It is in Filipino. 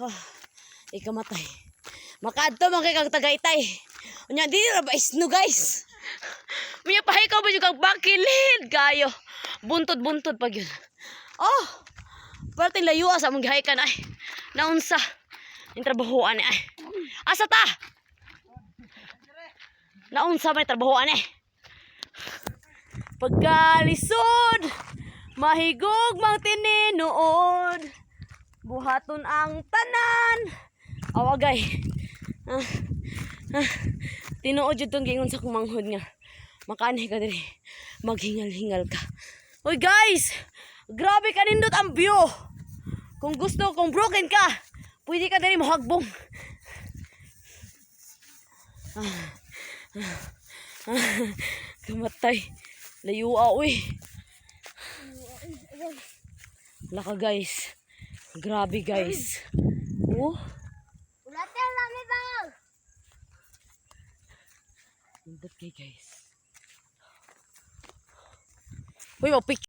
Oh, ikamatay. Makaadto man kay kag Tagaytay. Unya di ra ba isno guys. Unya pahay ka ba jud kag bakilid kayo. Buntod-buntod pag yun. Oh. Parte layo sa mong gihayakan ay. Naunsa. Yung trabahoan ay. Asa ta? Naunsa may trabahoan eh. Pagkalisod, mahigog mang tininuod. Buhaton ang tanan. Awagay. Tinuod jud tong gingon sa kumanghod nga. Makanhi ka diri. Maghingal-hingal ka. Oy guys, grabe ka nindot ang view. Kung gusto, kung broken ka, pwede ka diri mohagbong. Kamatay. Layo uy. Laka guys. Grabe guys. Oh. Ulatin lang ni bang. Nindot kay guys. Uy, mapik.